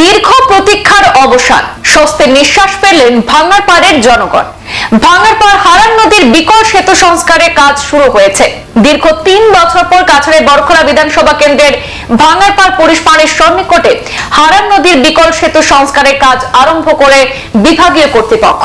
দীর্ঘ প্রতীক্ষার অবসান, স্বস্তির নিঃশ্বাস ফেললেন ভাঙ্গারপাড়ের জনগণ। ভাঙ্গারপাড় হারান নদীর বিকল সেতু সংস্কারের কাজ শুরু হয়েছে। দীর্ঘ 3 বছর পর কাছাড়ের বরখলা বিধানসভা কেন্দ্রের ভাঙ্গারপাড় পুলিশ ফাঁড়ির সন্নিকটে হারান নদীর বিকল সেতু সংস্কারের কাজ আরম্ভ করে বিভাগীয় কর্তৃপক্ষ।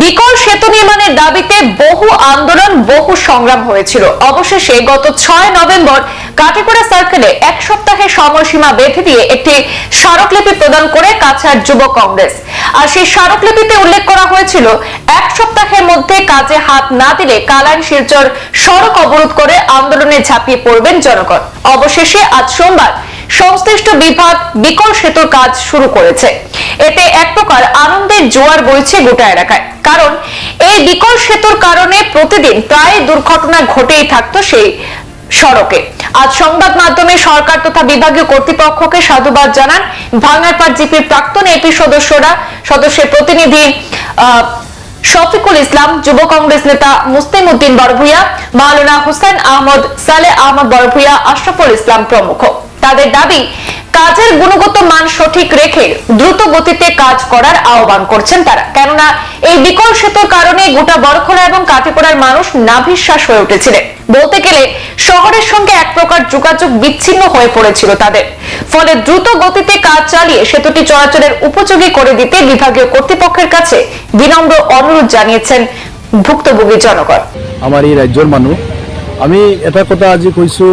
বিকল সেতু নির্মাণের দাবিতে বহু আন্দোলন, বহু সংগ্রাম হয়েছিল। অবশেষে গত 6 নভেম্বর কাটিগড়া সার্কেলে 1 সপ্তাহের সময়সীমা বেঁধে দিয়ে একটি স্মারকলিপি প্রদান করে কাছাড় যুব কংগ্রেস। আর সেই স্মারকলিপিতে উল্লেখ করা হয়েছিল 1 সপ্তাহের মধ্যে কাজে হাত না দিলে কালাইন শিলচর সড়ক অবরোধ করে আন্দোলনে ঝাঁপিয়ে পড়বেন জনগণ। অবশেষে আজ সোমবার সংশ্লিষ্ট বিভাগ বিকল সেতুর কাজ শুরু করেছে। এতে এক প্রকার আনন্দের জোয়ার বইছে গোটা এলাকায়। কারণ এই বিকল সেতুর কারণে প্রতিদিন প্রায় দুর্ঘটনা ঘটেই থাকতো সেই সড়কে। আজ সংবাদ মাধ্যমে সরকার তথা বিভাগীয় কর্তৃপক্ষকে সাধুবাদ জানান ভাঙ্গারপাড় জিপির প্রাক্তন এপি সদস্যের প্রতিনিধি শফিকুল ইসলাম, যুব কংগ্রেস নেতা মুস্তিম উদ্দিন বড়ভূইয়া, মাওলানা হুসেন আহমদ, সালেহ আহমদ বড়ভূইয়া, আশরাফুল ইসলাম প্রমুখ। তাদের দাবি, কাজের গুণগত মান সঠিক রেখে দ্রুত গতিতে কাজ করার আহ্বান করছেন তারা। কেননা এই বিকল সেতুর কারণে গোটা বরখলা এবং কাটিগড়ার মানুষ নাভিশ্বাস হয়ে উঠেছিলেন। বলতে গেলে শহরের সঙ্গে এক প্রকার যোগাযোগ বিচ্ছিন্ন হয়ে পড়েছিল তাদের। ফলে দ্রুত গতিতে কাজ চালিয়ে সেতুটি চলাচলের উপযোগী করে দিতে বিভাগীয় কর্তৃপক্ষের কাছে বিনম্র অনুরোধ জানিয়েছেন ভুক্তভোগী জনগণ। আমার এই রাজ্যের মানুষ, আমি এটা কথা আজি কৈছো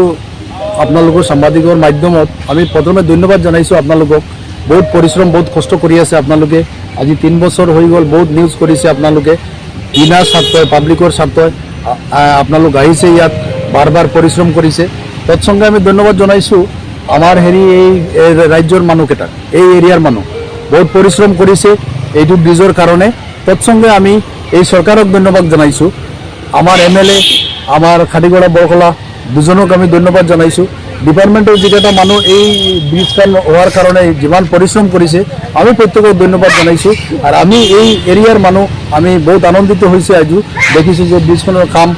আপোনালোকৰ সাংবাদিকৰ মাধ্যমত। আমি প্ৰথমে ধন্যবাদ জনাইছোঁ আপোনালোকক। বহুত পৰিশ্ৰম, বহুত কষ্ট কৰি আছে আপোনালোকে। আজি 3 বছৰ হৈ গ'ল, বহুত নিউজ কৰিছে আপোনালোকে। ইনাৰ স্বাৰ্থই, পাব্লিকৰ স্বাৰ্থই আপোনালোক আহিছে ইয়াত, বাৰ বাৰ পৰিশ্ৰম কৰিছে। তৎসংগে আমি ধন্যবাদ জনাইছোঁ আমাৰ এই ৰাজ্যৰ মানুহকেইটাক, এই এৰিয়াৰ মানুহ বহুত পৰিশ্ৰম কৰিছে এইটো ব্ৰিজৰ কাৰণে। তৎসংগে আমি এই চৰকাৰক ধন্যবাদ জনাইছোঁ। আমাৰ MLA, আমাৰ খাটিগড়া বৰখলা দুজনক আমি ধন্যবাদ জনাইছোঁ। ডিপাৰ্টমেণ্টৰ যিকেইটা মানুহ এই ব্ৰিজখন হোৱাৰ কাৰণে যিমান পৰিশ্ৰম কৰিছে আমি প্ৰত্যেকক ধন্যবাদ জনাইছোঁ। আৰু আমি এই এৰিয়াৰ মানুহ আমি বহুত আনন্দিত হৈছোঁ। আজি দেখিছোঁ যে ব্ৰিজখনৰ কাম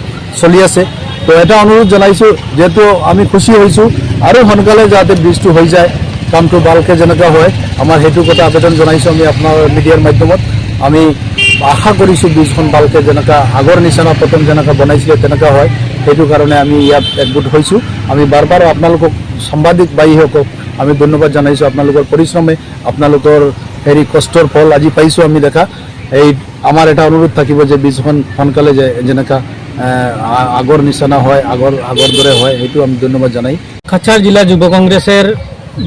চলি আছে। তো এটা অনুৰোধ জনাইছোঁ, যিহেতু আমি খুচি হৈছোঁ আৰু সোনকালে যাতে ব্ৰিজটো হৈ যায়, কামটো ভালকৈ যেনেকুৱা হয় আমাৰ সেইটো কথা আবেদন জনাইছোঁ আমি আপোনাৰ মিডিয়াৰ মাধ্যমত। আমি আশা কৰিছোঁ ব্ৰিজখন ভালকৈ যেনেকুৱা আগৰ নিচিনা প্ৰথম যেনেকুৱা বনাইছিলে তেনেকুৱা হয়, সেইটো কাৰণে আমি ইয়াত একগোট হৈছোঁ। আমি বাৰ বাৰ আপোনালোকক সাংবাদিক ভাইসকলক আমি ধন্যবাদ জনাইছোঁ। আপোনালোকৰ পৰিশ্ৰমে, আপোনালোকৰ কষ্টৰ ফল আজি পাইছোঁ আমি দেখা। এই আমাৰ এটা অনুৰোধ থাকিব যে ব্ৰিজখন সোনকালে যেনেকুৱা আগৰ নিচিনা হয়, আগৰ দৰে হয়, সেইটো আমি ধন্যবাদ জানাই। কাছাড় জেলা যুব কংগ্রেসের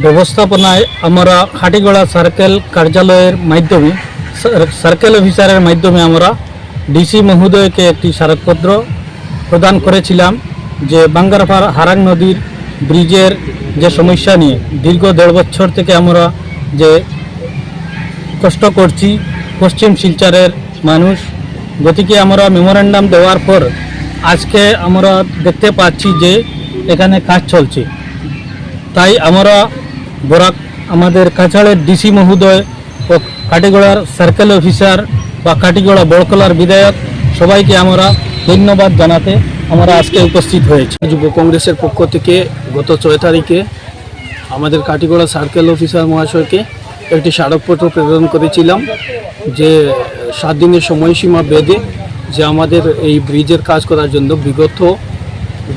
ব্যবস্থাপনায় আমরা খাটিগড়া সার্কেল কার্যালয়ের মাধ্যমে, সার্কেল অফিসারের মাধ্যমে আমরা ডিসি মহোদয়কে একটি স্মারকপত্র প্রদান করেছিলাম যে ভাঙ্গারপাড় হারাং নদীর ব্রিজের যে সমস্যা নিয়ে দীর্ঘ 1.5 বছর থেকে আমরা যে কষ্ট করছি পশ্চিম শিলচরের মানুষ। গতিকে আমরা মেমোরেন্ডাম দেওয়ার পর আজকে আমরা দেখতে পাচ্ছি যে এখানে কাজ চলছে। তাই আমরা আমাদের কাছাড়ের ডিসি মহোদয় ও কাটিগড়ার সার্কেল অফিসার বা কাটিগড়া বরখলার বিধায়ক সবাইকে আমরা ধন্যবাদ জানাতে আমরা আজকে উপস্থিত হয়েছি। যুব কংগ্রেসের পক্ষ থেকে গত 6 তারিখে আমাদের কাটিগড়া সার্কেল অফিসার মহাশয়কে একটি স্মারকপত্র প্রেরণ করেছিলাম যে 7 দিনের সময়সীমা বেঁধে যে আমাদের এই ব্রিজের কাজ করার জন্য বিগত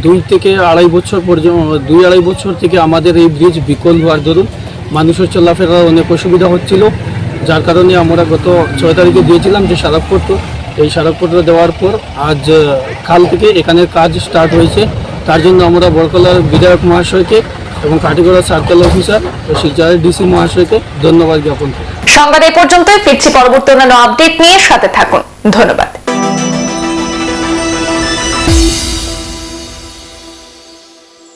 2 থেকে আড়াই বছর পর্যন্ত 2-2.5 বছর থেকে আমাদের এই ব্রিজ বিকল হওয়ার দরুন মানুষের চলাফেরার অনেক অসুবিধা হচ্ছিল, যার কারণে আমরা গত 6 তারিখে দিয়েছিলাম যে স্মারকপত্র। এই স্মারকপত্র দেওয়ার পর আজ কাল থেকে এখানের কাজ স্টার্ট হয়েছে। তার জন্য আমরা বরখলার বিধায়ক মহাশয়কে এবং কাটিগড়া সার্কেল অফিসার ও শিলচরের ডিসি মহাশয়কে ধন্যবাদ জ্ঞাপন করি। সংবাদ এই পর্যন্তই, ফিরছি পরবর্তী অন্যান্য আপডেট নিয়ে। সাথে থাকুন। ধন্যবাদ।